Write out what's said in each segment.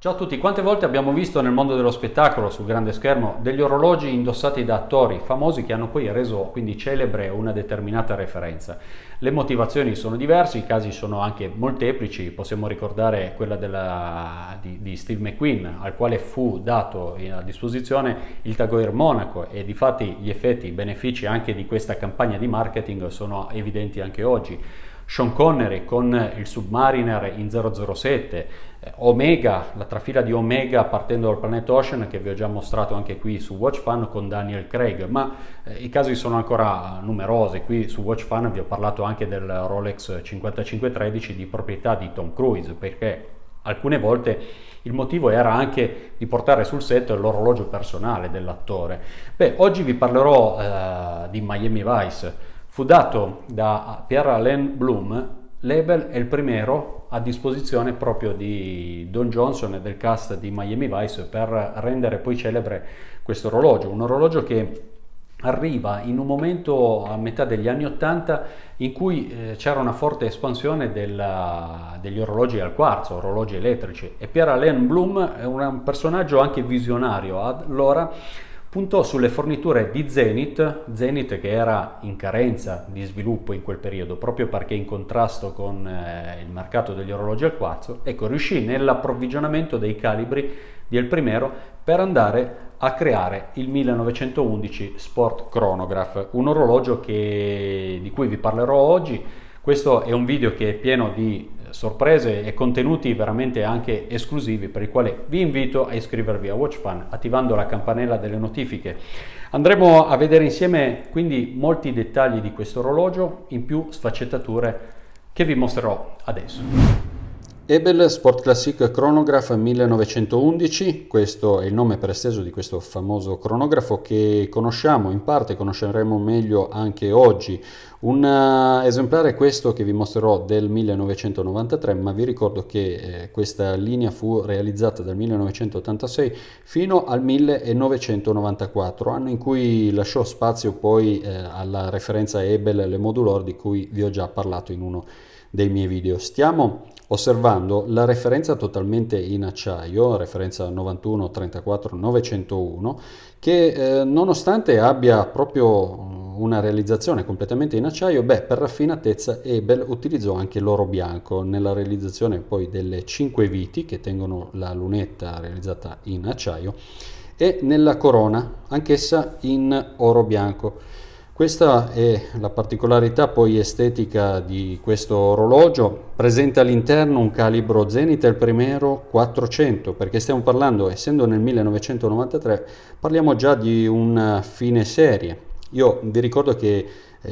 Ciao a tutti, quante volte abbiamo visto nel mondo dello spettacolo sul grande schermo degli orologi indossati da attori famosi che hanno poi reso quindi celebre una determinata referenza. Le motivazioni sono diverse, i casi sono anche molteplici, possiamo ricordare quella di Steve McQueen al quale fu dato a disposizione il Tag Heuer Monaco e difatti gli effetti, i benefici anche di questa campagna di marketing sono evidenti anche oggi. Sean Connery con il Submariner in 007, Omega, la trafila di Omega partendo dal pianeta Ocean che vi ho già mostrato anche qui su Watch Fan con Daniel Craig, ma i casi sono ancora numerosi. Qui su Watch Fan vi ho parlato anche del Rolex 5513 di proprietà di Tom Cruise, perché alcune volte il motivo era anche di portare sul set l'orologio personale dell'attore. Oggi vi parlerò di Miami Vice. Fu dato da Pierre Alain Bloom, l'Ebel è il primero a disposizione proprio di Don Johnson e del cast di Miami Vice per rendere poi celebre questo orologio, un orologio che arriva in un momento a metà degli anni 80 in cui c'era una forte espansione degli orologi al quarzo, orologi elettrici, e Pierre Alain Bloom è un personaggio anche visionario. Allora puntò sulle forniture di Zenith che era in carenza di sviluppo in quel periodo, proprio perché in contrasto con il mercato degli orologi al quarzo. Ecco, riuscì nell'approvvigionamento dei calibri di El Primero per andare a creare il 1911 Sport Chronograph, un orologio di cui vi parlerò oggi. Questo è un video che è pieno di sorprese e contenuti veramente anche esclusivi, per i quali vi invito a iscrivervi a Watch Fan attivando la campanella delle notifiche. Andremo a vedere insieme quindi molti dettagli di questo orologio, in più sfaccettature che vi mostrerò adesso. Ebel Sport Classic Chronograph 1911, questo è il nome per esteso di questo famoso cronografo che conosciamo, in parte conosceremo meglio anche oggi. Un esemplare questo che vi mostrerò del 1993, ma vi ricordo che questa linea fu realizzata dal 1986 fino al 1994, anno in cui lasciò spazio poi alla referenza Ebel Le Modulor di cui vi ho già parlato in uno dei miei video. Stiamo osservando la referenza totalmente in acciaio, referenza 91 34 901, che nonostante abbia proprio una realizzazione completamente in acciaio, per raffinatezza Ebel utilizzò anche l'oro bianco nella realizzazione poi delle 5 viti che tengono la lunetta realizzata in acciaio e nella corona anch'essa in oro bianco. Questa è la particolarità poi estetica di questo orologio. Presenta all'interno un calibro Zenith El Primero 400, perché stiamo parlando, essendo nel 1993, parliamo già di una fine serie. Io vi ricordo che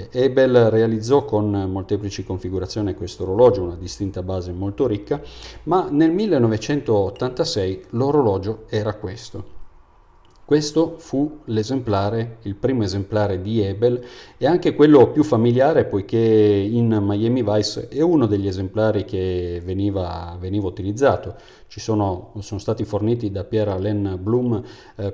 Ebel realizzò con molteplici configurazioni questo orologio, una distinta base molto ricca, ma nel 1986 l'orologio era questo. Questo fu l'esemplare, il primo esemplare di Ebel e anche quello più familiare, poiché in Miami Vice è uno degli esemplari che veniva utilizzato. Sono stati forniti da Pierre Alain Bloom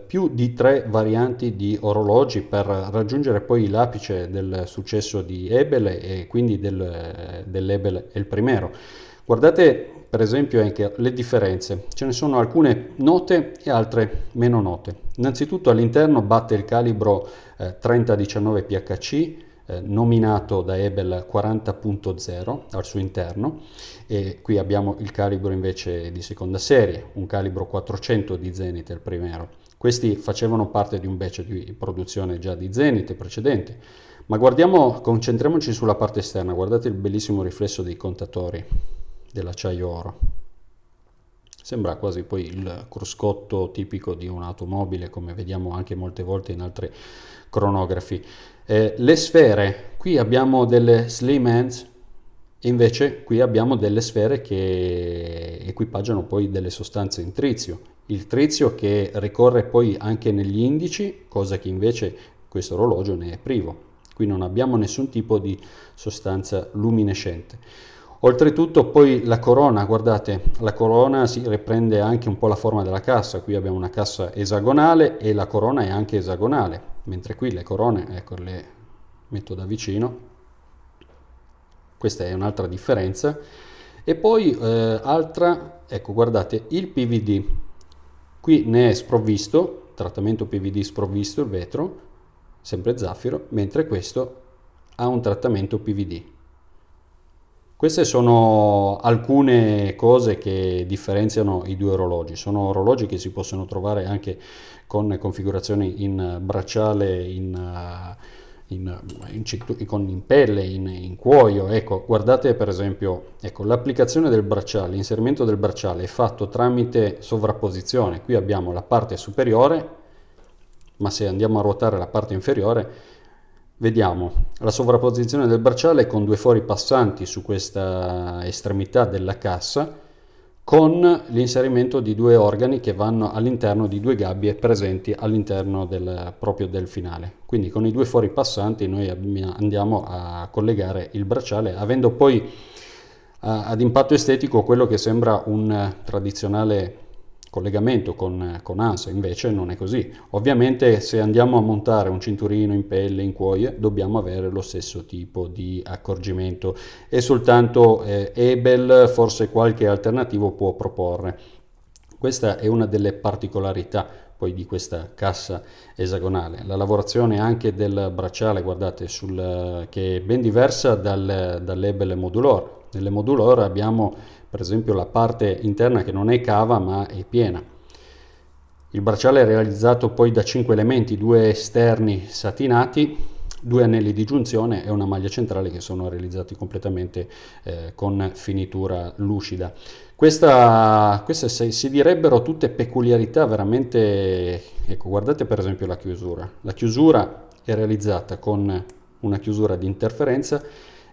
più di 3 varianti di orologi per raggiungere poi l'apice del successo di Ebel e quindi dell'Ebel El Primero. Guardate per esempio anche le differenze, ce ne sono alcune note e altre meno note. Innanzitutto all'interno batte il calibro 3019 PHC, nominato da Ebel 40.0 al suo interno, e qui abbiamo il calibro invece di seconda serie, un calibro 400 di Zenith El Primero. Questi facevano parte di un batch di produzione già di Zenith precedente, ma concentriamoci sulla parte esterna. Guardate il bellissimo riflesso dei contatori dell'acciaio oro. Sembra quasi poi il cruscotto tipico di un'automobile, come vediamo anche molte volte in altri cronografi. Le sfere, qui abbiamo delle slim hands e invece qui abbiamo delle sfere che equipaggiano poi delle sostanze in trizio. Il trizio che ricorre poi anche negli indici, cosa che invece questo orologio ne è privo. Qui non abbiamo nessun tipo di sostanza luminescente. Oltretutto poi la corona, guardate, la corona si riprende anche un po' la forma della cassa. Qui abbiamo una cassa esagonale e la corona è anche esagonale, mentre qui le corone, ecco, le metto da vicino. Questa è un'altra differenza. E poi altra, ecco guardate, il PVD, qui ne è sprovvisto, trattamento PVD sprovvisto il vetro, sempre zaffiro, mentre questo ha un trattamento PVD. Queste sono alcune cose che differenziano i due orologi. Sono orologi che si possono trovare anche con configurazioni in bracciale, in pelle, in cuoio. Ecco, guardate per esempio, ecco, l'applicazione del bracciale, l'inserimento del bracciale è fatto tramite sovrapposizione. Qui abbiamo la parte superiore, ma se andiamo a ruotare la parte inferiore, vediamo la sovrapposizione del bracciale con due fori passanti su questa estremità della cassa, con l'inserimento di due organi che vanno all'interno di due gabbie presenti all'interno proprio del finale. Quindi con i due fori passanti noi andiamo a collegare il bracciale, avendo poi ad impatto estetico quello che sembra un tradizionale collegamento con ANSA, invece non è così. Ovviamente se andiamo a montare un cinturino in pelle, in cuoio, dobbiamo avere lo stesso tipo di accorgimento e soltanto Ebel forse qualche alternativo può proporre. Questa è una delle particolarità poi di questa cassa esagonale. La lavorazione anche del bracciale, guardate, che è ben diversa dall'Ebel Modulor. Nelle Modulor abbiamo per esempio la parte interna che non è cava ma è piena. Il bracciale è realizzato poi da 5 elementi, 2 esterni satinati, 2 anelli di giunzione e una maglia centrale che sono realizzati completamente con finitura lucida. Queste si direbbero tutte peculiarità veramente, ecco, guardate per esempio la chiusura. La chiusura è realizzata con una chiusura di interferenza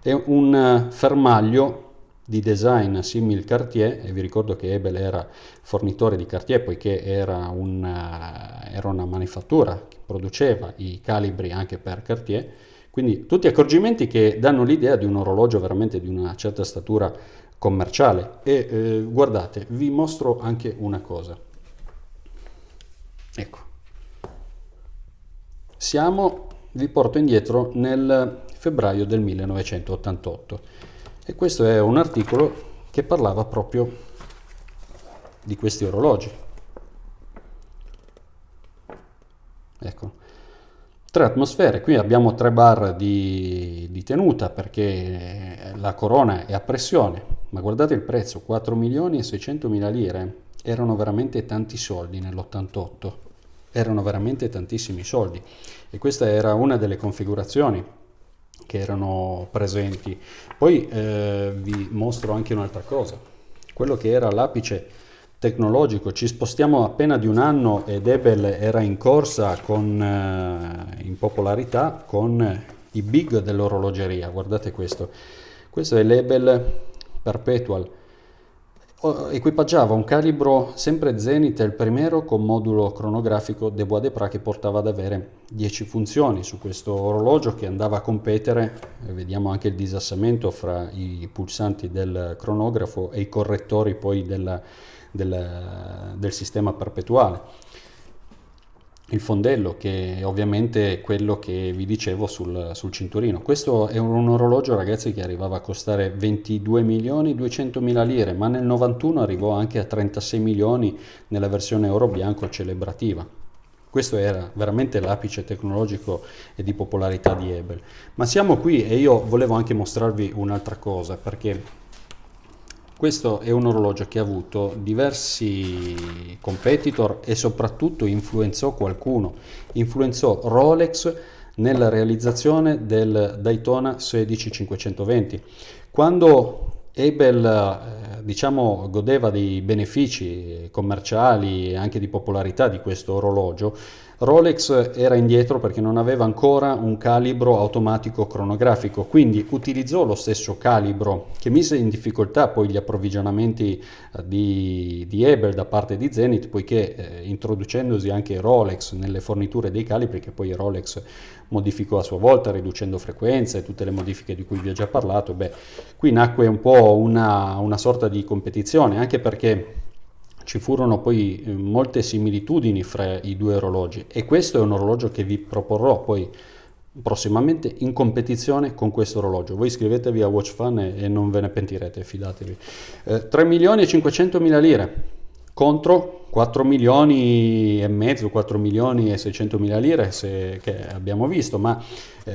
e un fermaglio di design simil Cartier, e vi ricordo che Ebel era fornitore di Cartier poiché era una manifattura che produceva i calibri anche per Cartier, quindi tutti accorgimenti che danno l'idea di un orologio veramente di una certa statura commerciale. E guardate, vi mostro anche una cosa, ecco, vi porto indietro nel febbraio del 1988 e questo è un articolo che parlava proprio di questi orologi. Ecco, 3 atmosfere, qui abbiamo 3 bar di tenuta perché la corona è a pressione, ma guardate il prezzo, 4.600.000 lire, erano veramente tanti soldi nell'88, erano veramente tantissimi soldi e questa era una delle configurazioni che erano presenti. Poi vi mostro anche un'altra cosa, quello che era l'apice tecnologico. Ci spostiamo appena di un anno ed Ebel era in corsa in popolarità con i big dell'orologeria. Guardate questo è l'Ebel Perpetual, equipaggiava un calibro sempre Zenith il Primero con modulo cronografico de Bois de Prat che portava ad avere 10 funzioni su questo orologio che andava a competere, vediamo anche il disassamento fra i pulsanti del cronografo e i correttori poi del sistema perpetuale. Il fondello, che è ovviamente quello che vi dicevo sul cinturino. Questo è un orologio, ragazzi, che arrivava a costare 22.200.000 lire, ma nel 91 arrivò anche a 36 milioni nella versione oro bianco celebrativa. Questo era veramente l'apice tecnologico e di popolarità di Ebel. Ma siamo qui e io volevo anche mostrarvi un'altra cosa, perché questo è un orologio che ha avuto diversi competitor e soprattutto influenzò Rolex nella realizzazione del Daytona 16520. Quando Ebel diciamo godeva dei benefici commerciali e anche di popolarità di questo orologio, Rolex era indietro perché non aveva ancora un calibro automatico cronografico, quindi utilizzò lo stesso calibro che mise in difficoltà poi gli approvvigionamenti di Ebel da parte di Zenith, poiché introducendosi anche Rolex nelle forniture dei calibri, che poi Rolex modificò a sua volta riducendo frequenze e tutte le modifiche di cui vi ho già parlato, qui nacque un po' una sorta di competizione, anche perché ci furono poi molte similitudini fra i due orologi, e questo è un orologio che vi proporrò poi prossimamente in competizione con questo orologio. Voi iscrivetevi a WatchFan e non ve ne pentirete, fidatevi. 3 milioni e 500 mila lire contro 4 milioni e mezzo, 4 milioni e 600 mila lire che abbiamo visto, ma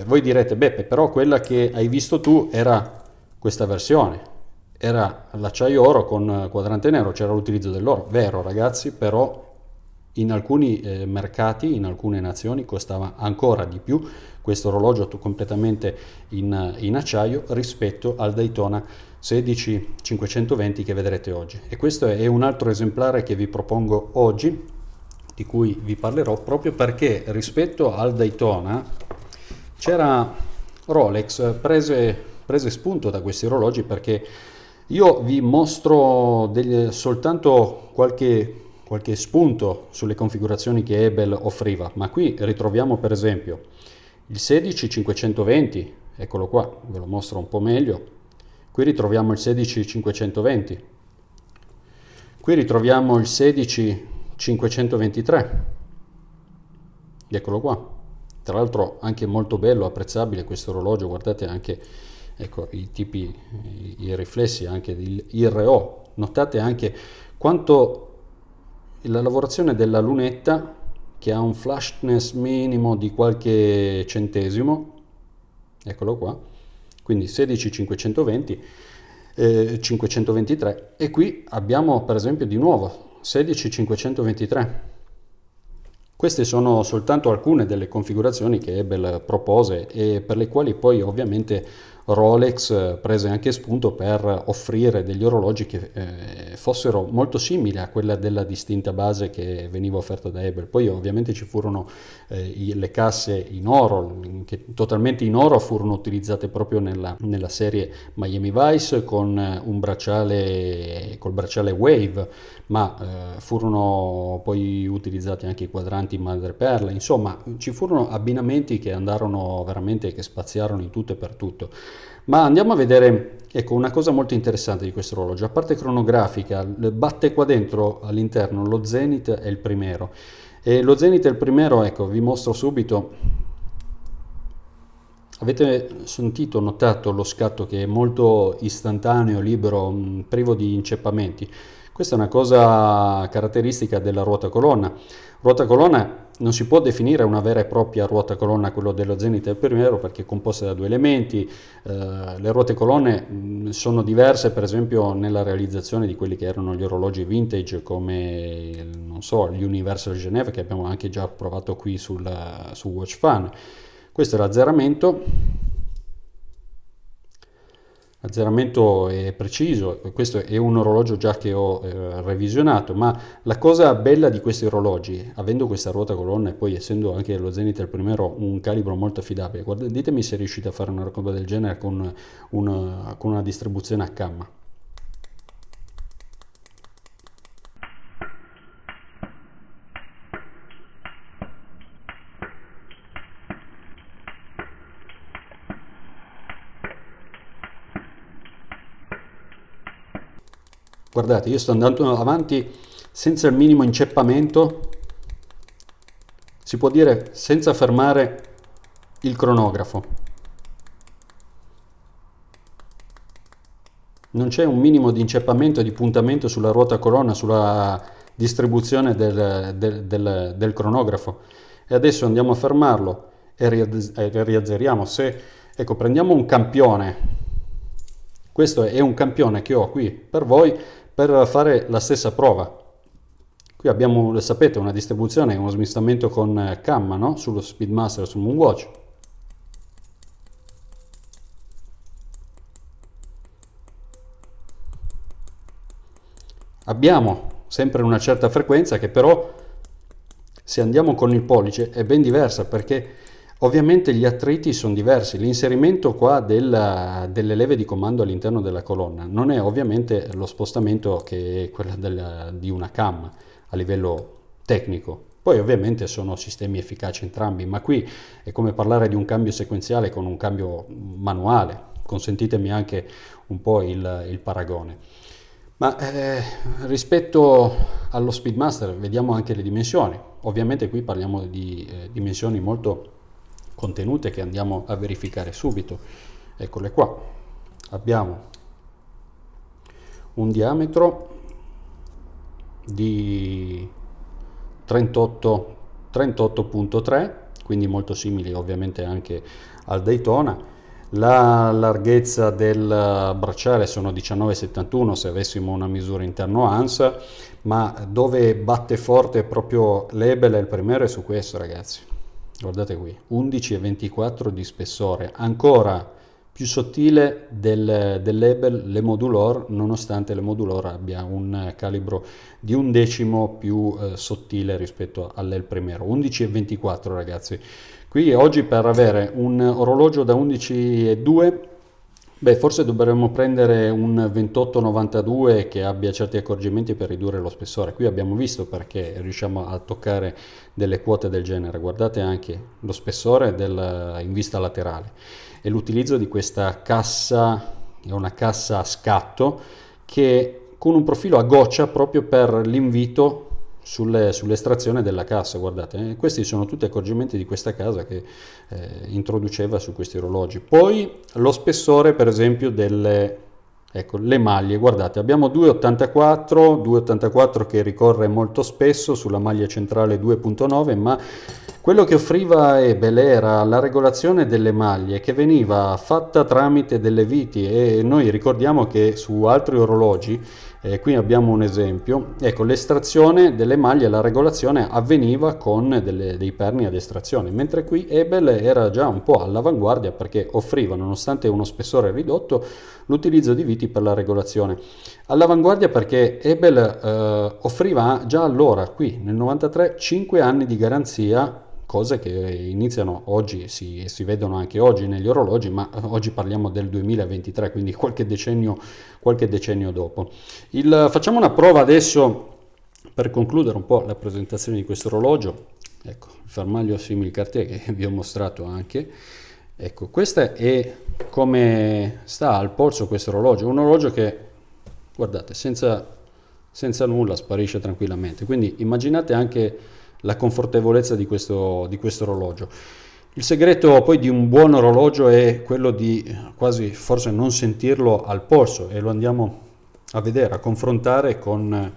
voi direte, Beppe, però quella che hai visto tu era questa versione, era l'acciaio oro con quadrante nero, c'era l'utilizzo dell'oro, vero ragazzi, però in alcuni mercati, in alcune nazioni costava ancora di più questo orologio completamente in acciaio rispetto al Daytona 16520 che vedrete oggi. E questo è un altro esemplare che vi propongo oggi, di cui vi parlerò proprio perché rispetto al Daytona c'era Rolex prese spunto da questi orologi, perché io vi mostro soltanto qualche spunto sulle configurazioni che Ebel offriva, ma qui ritroviamo per esempio il 16520, eccolo qua, ve lo mostro un po' meglio. Qui ritroviamo il 16520, qui ritroviamo il 16523, eccolo qua. Tra l'altro anche molto bello, apprezzabile questo orologio, guardate anche, ecco, i riflessi anche del IRO, notate anche quanto la lavorazione della lunetta, che ha un flashness minimo di qualche centesimo, eccolo qua, quindi 16520, 523, e qui abbiamo per esempio di nuovo 16523. Queste sono soltanto alcune delle configurazioni che Ebel propose e per le quali poi ovviamente Rolex prese anche spunto per offrire degli orologi che fossero molto simili a quella della distinta base che veniva offerta da Ebel. Poi ovviamente ci furono le casse in oro, che totalmente in oro furono utilizzate proprio nella serie Miami Vice con un bracciale, col bracciale Wave, ma furono poi utilizzati anche i quadranti madreperla. Insomma, ci furono abbinamenti che andarono veramente, che spaziarono in tutto e per tutto. Ma andiamo a vedere, ecco, una cosa molto interessante di questo orologio. A parte cronografica, batte qua dentro all'interno lo Zenith è il Primero, e lo Zenith è il Primero, ecco, vi mostro subito. Avete sentito, notato lo scatto che è molto istantaneo, libero, privo di inceppamenti? Questa è una cosa caratteristica della ruota colonna. Ruota colonna non si può definire una vera e propria ruota colonna, quello dello Zenith è il Primero, perché è composta da due elementi. Le ruote colonne sono diverse, per esempio nella realizzazione di quelli che erano gli orologi vintage, come non so, gli Universal Genève, che abbiamo anche già provato qui su WatchFan. Questo è l'azzeramento. L'azzeramento è preciso, questo è un orologio già che ho revisionato, ma la cosa bella di questi orologi, avendo questa ruota colonna e poi essendo anche lo Zenith il Primero un calibro molto affidabile, ditemi se riuscite a fare una roba del genere con una distribuzione a camma. Guardate, io sto andando avanti senza il minimo inceppamento, si può dire senza fermare il cronografo. Non c'è un minimo di inceppamento e di puntamento sulla ruota colonna, sulla distribuzione del cronografo. E adesso andiamo a fermarlo e riazzeriamo. Ecco, prendiamo un campione. Questo è un campione che ho qui per voi, per fare la stessa prova. Qui abbiamo, sapete, una distribuzione, uno smistamento con camma, no? Sullo Speedmaster, sul Moonwatch. Abbiamo sempre una certa frequenza che però, se andiamo con il pollice, è ben diversa, perché ovviamente gli attriti sono diversi. L'inserimento qua delle leve di comando all'interno della colonna non è ovviamente lo spostamento che è quella di una cam a livello tecnico. Poi ovviamente sono sistemi efficaci entrambi, ma qui è come parlare di un cambio sequenziale con un cambio manuale. Consentitemi anche un po' il paragone. Ma rispetto allo Speedmaster vediamo anche le dimensioni. Ovviamente qui parliamo di dimensioni molto contenute che andiamo a verificare subito. Eccole qua. Abbiamo un diametro di 38.3, quindi molto simili ovviamente anche al Daytona. La larghezza del bracciale sono 19,71 se avessimo una misura interno ANS, ma dove batte forte proprio l'Ebel e il Primera è su questo, ragazzi. Guardate qui, 11,24 di spessore, ancora più sottile dell'Ebel l'Emodulor, nonostante l'Emodulor abbia un calibro di 1/10 più sottile rispetto all'El Primero. 11,24, ragazzi. Qui oggi per avere un orologio da 11,2, beh, forse dovremmo prendere un 2892 che abbia certi accorgimenti per ridurre lo spessore. Qui abbiamo visto perché riusciamo a toccare delle quote del genere. Guardate anche lo spessore in vista laterale e l'utilizzo di questa cassa, è una cassa a scatto che con un profilo a goccia proprio per l'invito sull'estrazione della cassa. Guardate, questi sono tutti accorgimenti di questa casa che introduceva su questi orologi. Poi lo spessore per esempio ecco, le maglie, guardate, abbiamo 2,84 che ricorre molto spesso, sulla maglia centrale 2,9, ma quello che offriva Ebel era la regolazione delle maglie che veniva fatta tramite delle viti, e noi ricordiamo che su altri orologi, qui abbiamo un esempio, ecco, l'estrazione delle maglie, la regolazione avveniva con dei perni ad estrazione, mentre qui Ebel era già un po' all'avanguardia perché offriva, nonostante uno spessore ridotto, l'utilizzo di viti per la regolazione. All'avanguardia perché Ebel offriva già allora, qui nel 93, 5 anni di garanzia, cose che iniziano oggi, si vedono anche oggi negli orologi, ma oggi parliamo del 2023, quindi qualche decennio dopo. Facciamo una prova adesso per concludere un po' la presentazione di questo orologio. Ecco, il fermaglio simil Cartier che vi ho mostrato anche. Ecco, questo è come sta al polso questo orologio, un orologio che, guardate, senza nulla sparisce tranquillamente, quindi immaginate anche la confortevolezza di questo orologio. Il segreto poi di un buon orologio è quello di quasi forse non sentirlo al polso, e lo andiamo a vedere, a confrontare con...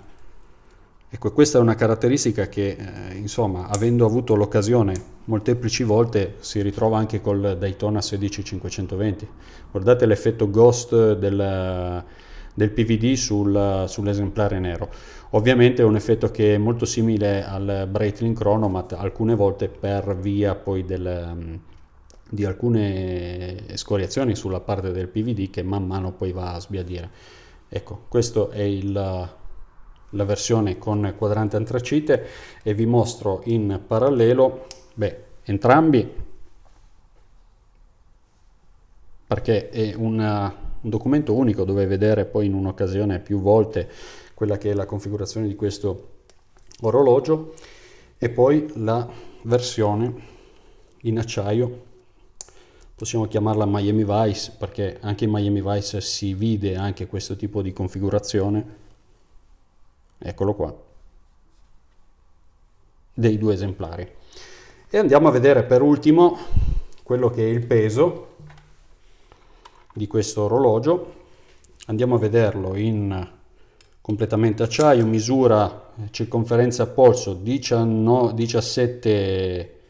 Ecco, questa è una caratteristica che insomma, avendo avuto l'occasione molteplici volte, si ritrova anche col Daytona 16520. Guardate l'effetto ghost del PVD sull'esemplare nero. Ovviamente è un effetto che è molto simile al Breitling Chronomat, alcune volte per via poi di alcune scoriazioni sulla parte del PVD che man mano poi va a sbiadire. Ecco, questo è la versione con quadrante antracite, e vi mostro in parallelo, entrambi, perché è un documento unico dove vedere poi in un'occasione più volte quella che è la configurazione di questo orologio, e poi la versione in acciaio, possiamo chiamarla Miami Vice perché anche in Miami Vice si vide anche questo tipo di configurazione. Eccolo qua, dei due esemplari. E andiamo a vedere per ultimo quello che è il peso di questo orologio. Andiamo a vederlo in completamente acciaio, misura circonferenza polso 17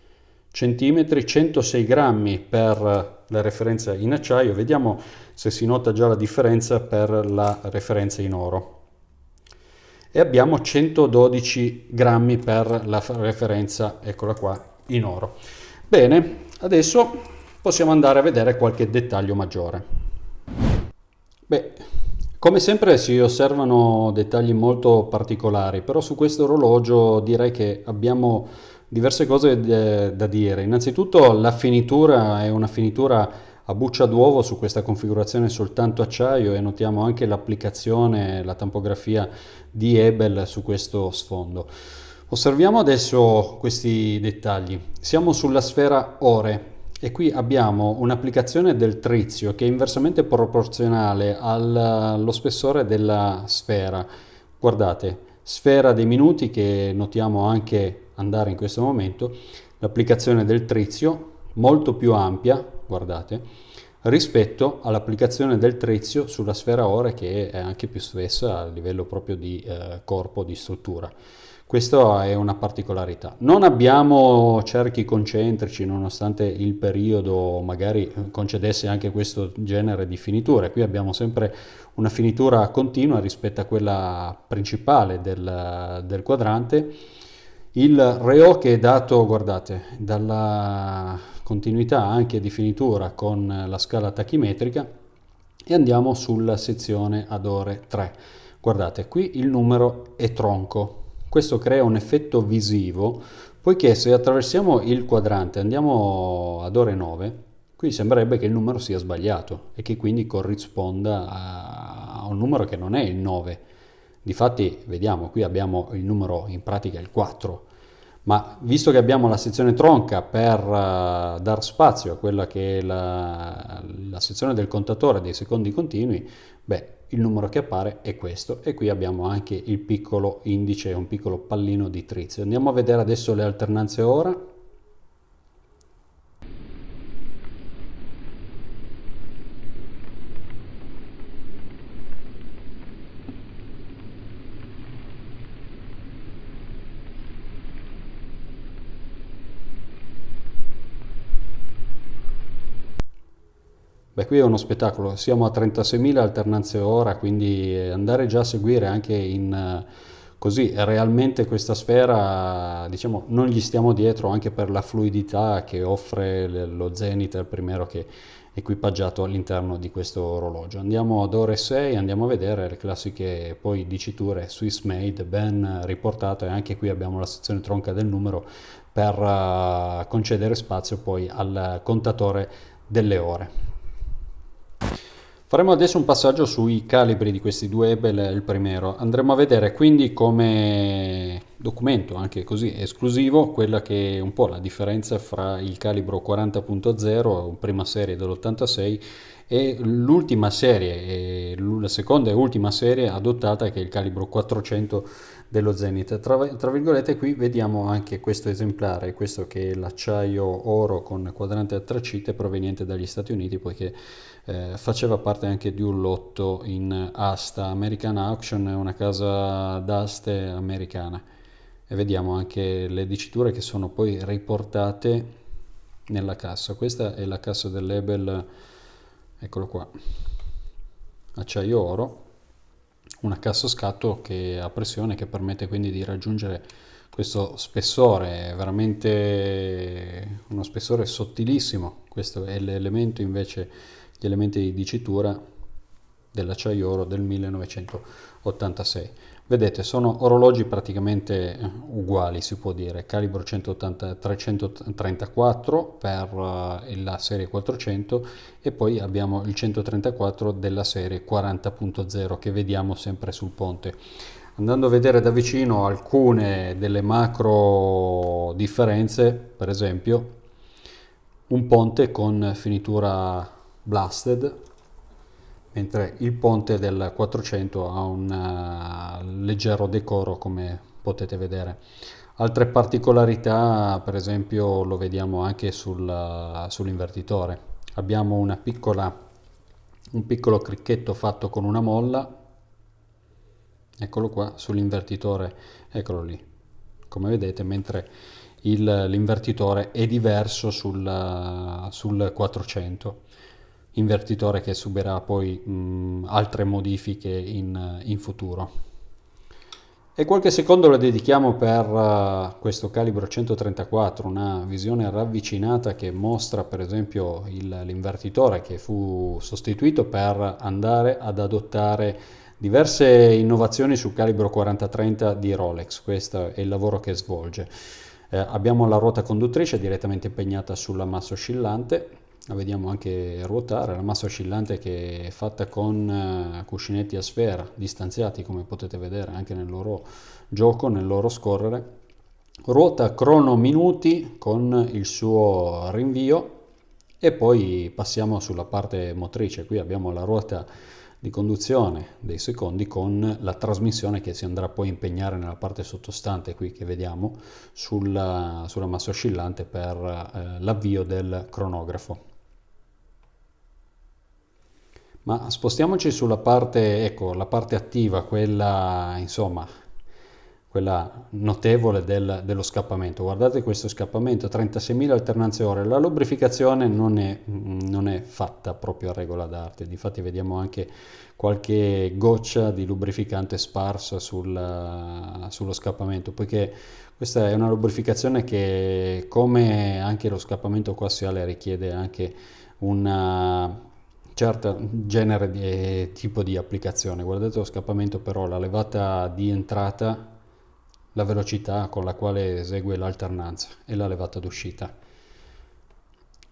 cm, 106 grammi per la referenza in acciaio. Vediamo se si nota già la differenza per la referenza in oro. E abbiamo 112 grammi per la referenza, eccola qua, in oro. Bene, adesso possiamo andare a vedere qualche dettaglio maggiore. Come sempre si osservano dettagli molto particolari, però su questo orologio direi che abbiamo diverse cose da dire. Innanzitutto la finitura è una finitura a buccia d'uovo su questa configurazione soltanto acciaio, e notiamo anche l'applicazione, la tampografia di Ebel su questo sfondo. Osserviamo adesso questi dettagli. Siamo sulla sfera ore e qui abbiamo un'applicazione del trizio che è inversamente proporzionale allo spessore della sfera. Guardate, sfera dei minuti che notiamo anche andare in questo momento, l'applicazione del trizio molto più ampia, guardate, rispetto all'applicazione del trizio sulla sfera ore, che è anche più spessa a livello proprio di corpo, di struttura. Questa è una particolarità. Non abbiamo cerchi concentrici, nonostante il periodo magari concedesse anche questo genere di finiture. Qui abbiamo sempre una finitura continua rispetto a quella principale del quadrante. Il reo che è dato, guardate, dalla continuità anche di finitura con la scala tachimetrica, e andiamo sulla sezione ad ore 3. Guardate, qui il numero è tronco. Questo crea un effetto visivo, poiché se attraversiamo il quadrante e andiamo ad ore 9, qui sembrerebbe che il numero sia sbagliato e che quindi corrisponda a un numero che non è il 9. Difatti, vediamo, qui abbiamo il numero, in pratica il 4, ma visto che abbiamo la sezione tronca per dar spazio a quella che è la sezione del contatore dei secondi continui, beh, il numero che appare è questo, e qui abbiamo anche il piccolo indice, un piccolo pallino di trizio. Andiamo a vedere adesso le alternanze ora. Beh, qui è uno spettacolo, siamo a 36.000 alternanze ora, quindi andare già a seguire anche così realmente questa sfera, diciamo, non gli stiamo dietro anche per la fluidità che offre lo Zenith, il primero che è equipaggiato all'interno di questo orologio. Andiamo ad ore 6, andiamo a vedere le classiche poi diciture Swiss made ben riportate. Anche qui abbiamo la sezione tronca del numero per concedere spazio poi al contatore delle ore. Faremo adesso un passaggio sui calibri di questi due Ebel, il primero. Andremo a vedere quindi come documento anche così esclusivo quella che è un po' la differenza fra il calibro 40.0, prima serie dell'86, e l'ultima serie, la seconda e ultima serie adottata, che è il calibro 400 dello Zenith. Tra virgolette, qui vediamo anche questo esemplare, questo che è l'acciaio oro con quadrante a 3 cite, proveniente dagli Stati Uniti, poiché faceva parte anche di un lotto in asta. American Auction è una casa d'aste americana, e vediamo anche le diciture che sono poi riportate nella cassa. Questa è la cassa del label, eccolo qua, acciaio oro, una cassa scatto che a pressione, che permette quindi di raggiungere questo spessore, veramente uno spessore sottilissimo. Questo è l'elemento invece, gli elementi di dicitura dell'acciaio oro del 1986. Vedete, sono orologi praticamente uguali, si può dire, calibro 180, 334 per la serie 400, e poi abbiamo il 134 della serie 40.0 che vediamo sempre sul ponte. Andando a vedere da vicino alcune delle macro differenze, per esempio un ponte con finitura blasted, mentre il ponte del 400 ha un leggero decoro, come potete vedere. Altre particolarità, per esempio, lo vediamo anche sull'invertitore. Abbiamo un piccolo cricchetto fatto con una molla, eccolo qua, sull'invertitore, eccolo lì, come vedete, mentre l'invertitore è diverso sul 400. Invertitore che subirà poi altre modifiche in futuro. E qualche secondo lo dedichiamo per questo calibro 134, una visione ravvicinata che mostra per esempio l'invertitore che fu sostituito per andare ad adottare diverse innovazioni sul calibro 4030 di Rolex. Questo è il lavoro che svolge. Abbiamo la ruota conduttrice direttamente impegnata sulla massa oscillante. La vediamo anche ruotare, la massa oscillante che è fatta con cuscinetti a sfera distanziati, come potete vedere anche nel loro gioco, nel loro scorrere. Ruota cronominuti con il suo rinvio, e poi passiamo sulla parte motrice. Qui abbiamo la ruota di conduzione dei secondi con la trasmissione che si andrà poi a impegnare nella parte sottostante qui che vediamo sulla massa oscillante per l'avvio del cronografo. Ma spostiamoci sulla parte, ecco, la parte attiva, quella, insomma, quella notevole dello scappamento. Guardate questo scappamento, 36.000 alternanze ore. La lubrificazione non è fatta proprio a regola d'arte. Difatti vediamo anche qualche goccia di lubrificante sparsa sullo scappamento, poiché questa è una lubrificazione che, come anche lo scappamento coassiale, richiede anche una certo genere di tipo di applicazione. Guardate lo scappamento, però la levata di entrata, la velocità con la quale esegue l'alternanza e la levata d'uscita.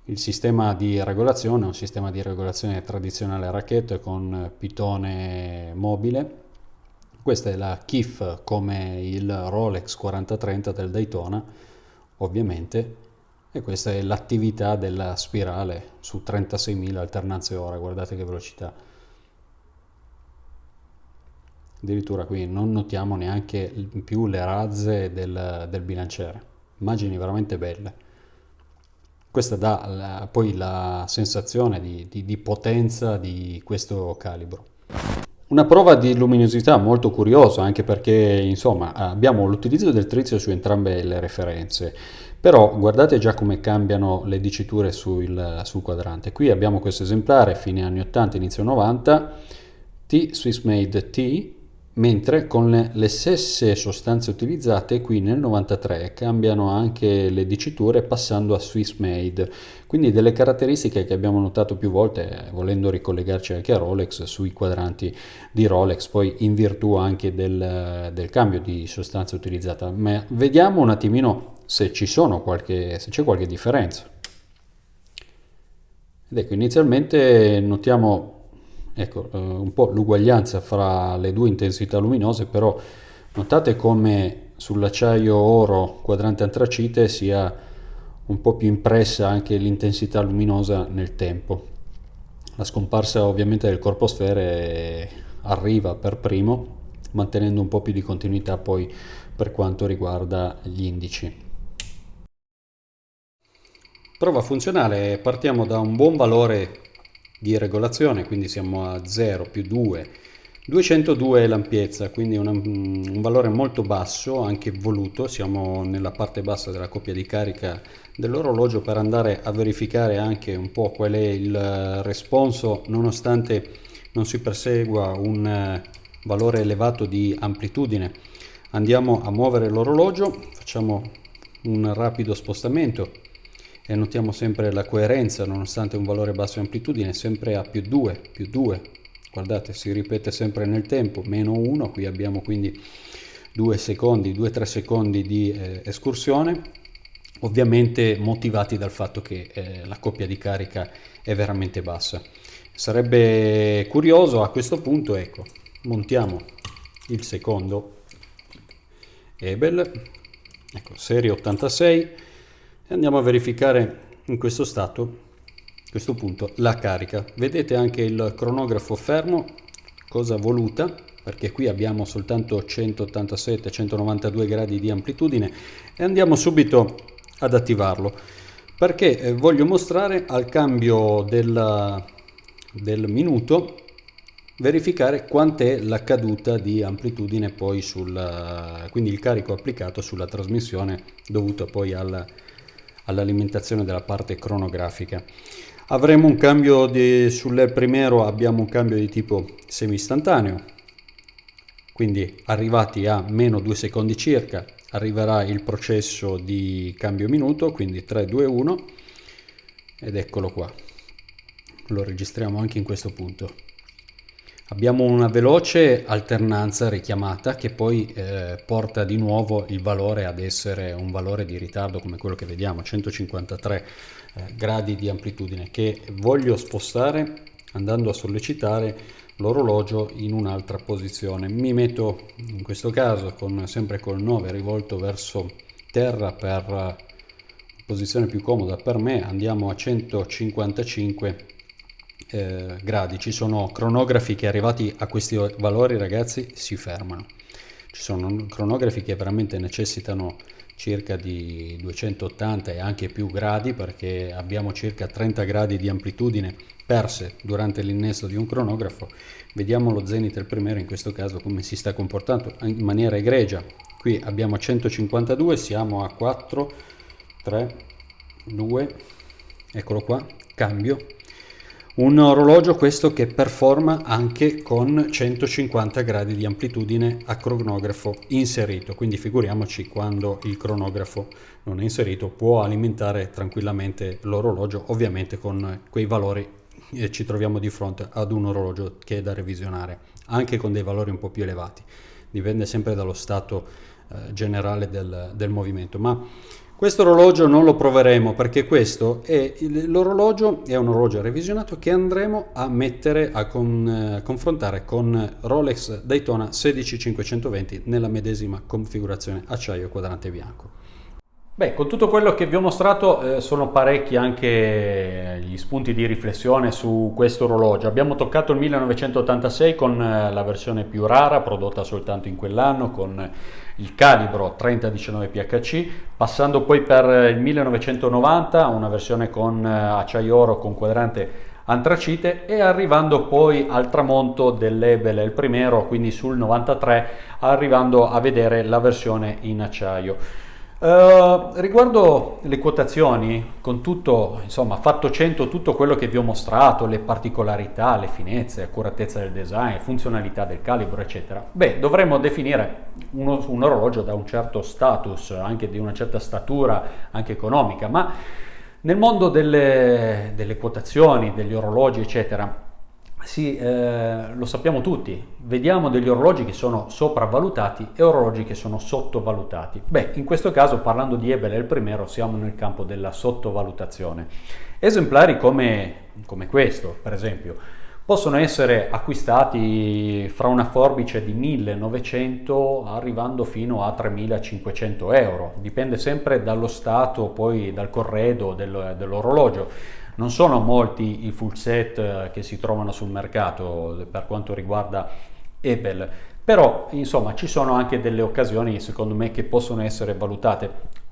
Il sistema di regolazione è un sistema di regolazione tradizionale a racchette con pitone mobile. Questa è la KIF, come il Rolex 4030 del Daytona, ovviamente. E questa è l'attività della spirale su 36.000 alternanze ora, guardate che velocità. Addirittura qui non notiamo neanche più le razze del bilanciere, immagini veramente belle. Questa dà poi la sensazione di potenza di questo calibro. Una prova di luminosità molto curiosa, anche perché insomma abbiamo l'utilizzo del trizio su entrambe le referenze, però guardate già come cambiano le diciture sul quadrante. Qui abbiamo questo esemplare fine anni 80, inizio 90, T Swissmade T, mentre con le stesse sostanze utilizzate qui nel 93 cambiano anche le diciture passando a Swissmade, quindi delle caratteristiche che abbiamo notato più volte, volendo ricollegarci anche a Rolex, sui quadranti di Rolex, poi in virtù anche del cambio di sostanza utilizzata. Ma vediamo un attimino se c'è qualche differenza. Ed ecco, inizialmente notiamo un po' l'uguaglianza fra le due intensità luminose, però notate come sull'acciaio oro quadrante antracite sia un po' più impressa anche l'intensità luminosa nel tempo. La scomparsa ovviamente del corpo sfere arriva per primo, mantenendo un po' più di continuità poi per quanto riguarda gli indici. Prova funzionale, partiamo da un buon valore di regolazione, quindi siamo a 0 più 2, 202 è l'ampiezza, quindi un valore molto basso, anche voluto. Siamo nella parte bassa della coppia di carica dell'orologio per andare a verificare anche un po' qual è il responso, nonostante non si persegua un valore elevato di amplitudine. Andiamo a muovere l'orologio, facciamo un rapido spostamento e notiamo sempre la coerenza, nonostante un valore basso di amplitudine, sempre a più 2, guardate, si ripete sempre nel tempo, meno 1, qui abbiamo quindi 2-3 secondi di escursione, ovviamente motivati dal fatto che la coppia di carica è veramente bassa. Sarebbe curioso a questo punto, ecco, montiamo il secondo Ebel, ecco, serie 86, e andiamo a verificare in questo stato, a questo punto, la carica. Vedete anche il cronografo fermo, cosa voluta, perché qui abbiamo soltanto 187-192 gradi di amplitudine, e andiamo subito ad attivarlo, perché voglio mostrare al cambio del minuto, verificare quant'è la caduta di amplitudine poi quindi il carico applicato sulla trasmissione dovuto poi all'alimentazione della parte cronografica. Avremo un cambio sul primero, abbiamo un cambio di tipo semi-istantaneo, quindi arrivati a meno 2 secondi circa arriverà il processo di cambio minuto, quindi 3, 2, 1, ed eccolo qua. Lo registriamo anche in questo punto. Abbiamo una veloce alternanza richiamata che poi porta di nuovo il valore ad essere un valore di ritardo come quello che vediamo, 153 gradi di amplitudine, che voglio spostare andando a sollecitare l'orologio in un'altra posizione. Mi metto in questo caso sempre col 9 rivolto verso terra per posizione più comoda per me, andiamo a 155 gradi. Ci sono cronografi che arrivati a questi valori, ragazzi, si fermano. Ci sono cronografi che veramente necessitano circa di 280 e anche più gradi, perché abbiamo circa 30 gradi di amplitudine perse durante l'innesto di un cronografo. Vediamo lo zenith del primero in questo caso come si sta comportando in maniera egregia. Qui abbiamo 152, siamo a 4, 3, 2, eccolo qua, cambio. Un orologio questo che performa anche con 150 gradi di amplitudine a cronografo inserito, quindi figuriamoci quando il cronografo non è inserito, può alimentare tranquillamente l'orologio, ovviamente con quei valori ci troviamo di fronte ad un orologio che è da revisionare, anche con dei valori un po' più elevati, dipende sempre dallo stato generale del movimento, ma questo orologio non lo proveremo perché questo è l'orologio, è un orologio revisionato che andremo a mettere a confrontare con Rolex Daytona 16520 nella medesima configurazione acciaio quadrante bianco. Beh, con tutto quello che vi ho mostrato sono parecchi anche gli spunti di riflessione su questo orologio. Abbiamo toccato il 1986 con la versione più rara, prodotta soltanto in quell'anno, con il calibro 3019 PHC, passando poi per il 1990, una versione con acciaio oro con quadrante antracite, e arrivando poi al tramonto dell'Ebel, il primero, quindi sul 93, arrivando a vedere la versione in acciaio. Riguardo le quotazioni, con tutto, insomma, fatto 100 tutto quello che vi ho mostrato, le particolarità, le finezze, accuratezza del design, funzionalità del calibro, eccetera, beh, dovremmo definire un orologio da un certo status, anche di una certa statura, anche economica, ma nel mondo delle quotazioni, degli orologi, eccetera, sì, lo sappiamo tutti, vediamo degli orologi che sono sopravvalutati e orologi che sono sottovalutati. Beh, in questo caso, parlando di Ebel, il primero, siamo nel campo della sottovalutazione. Esemplari come questo, per esempio, possono essere acquistati fra una forbice di 1.900 arrivando fino a 3.500 euro, dipende sempre dallo stato, poi dal corredo dell'orologio. Non sono molti i full set che si trovano sul mercato per quanto riguarda Ebel, però insomma ci sono anche delle occasioni secondo me che possono essere valutate.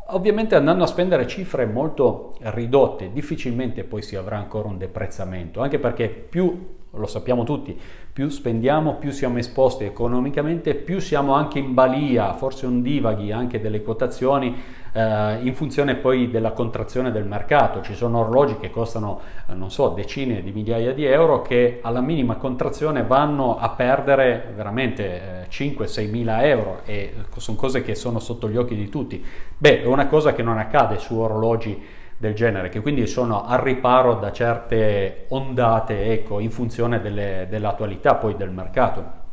Ovviamente andando a spendere cifre molto ridotte, difficilmente poi si avrà ancora un deprezzamento, anche perché più, lo sappiamo tutti, più spendiamo, più siamo esposti economicamente, più siamo anche in balia, forse ondivaghi anche delle quotazioni, in funzione poi della contrazione del mercato. Ci sono orologi che costano, non so, decine di migliaia di euro, che alla minima contrazione vanno a perdere veramente 5-6 mila euro, e sono cose che sono sotto gli occhi di tutti. Beh, è una cosa che non accade su orologi del genere, che quindi sono al riparo da certe ondate, ecco, in funzione dell'attualità poi del mercato.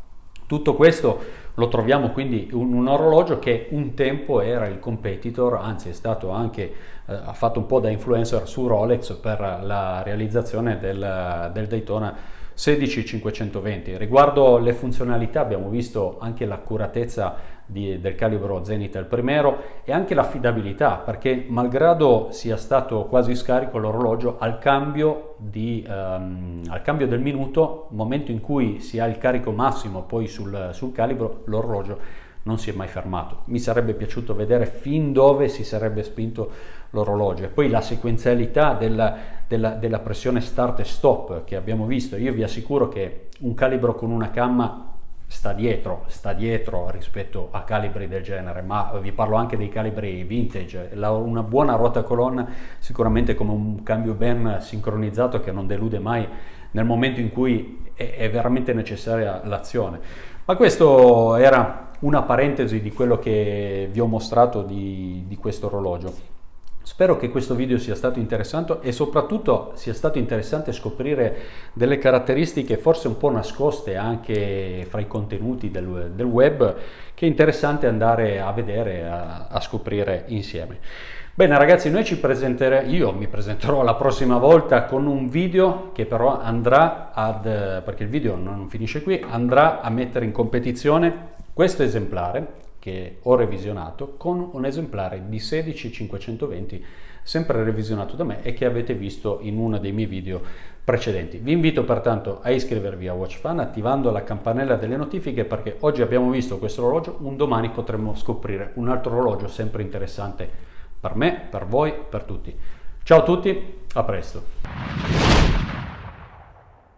Tutto questo lo troviamo quindi un orologio che un tempo era il competitor, anzi è stato anche, ha fatto un po' da influencer su Rolex per la realizzazione del Daytona 16520. Riguardo le funzionalità abbiamo visto anche l'accuratezza del calibro Zenith al primero e anche l'affidabilità, perché malgrado sia stato quasi scarico l'orologio, al cambio del minuto, momento in cui si ha il carico massimo poi sul calibro, l'orologio non si è mai fermato. Mi sarebbe piaciuto vedere fin dove si sarebbe spinto l'orologio, e poi la sequenzialità della pressione start e stop che abbiamo visto. Io vi assicuro che un calibro con una camma sta dietro rispetto a calibri del genere, ma vi parlo anche dei calibri vintage. Una buona ruota colonna sicuramente, come un cambio ben sincronizzato che non delude mai nel momento in cui è veramente necessaria l'azione. Ma questo era una parentesi di quello che vi ho mostrato di questo orologio. Spero che questo video sia stato interessante, e soprattutto sia stato interessante scoprire delle caratteristiche forse un po' nascoste anche fra i contenuti del web, che è interessante andare a vedere, a scoprire insieme. Bene ragazzi, io mi presenterò la prossima volta con un video che però andrà perché il video non finisce qui, andrà a mettere in competizione questo esemplare che ho revisionato con un esemplare di 16520 sempre revisionato da me e che avete visto in uno dei miei video precedenti. Vi invito pertanto a iscrivervi a WatchFan attivando la campanella delle notifiche, perché oggi abbiamo visto questo orologio, un domani potremmo scoprire un altro orologio sempre interessante per me, per voi, per tutti. Ciao a tutti, a presto.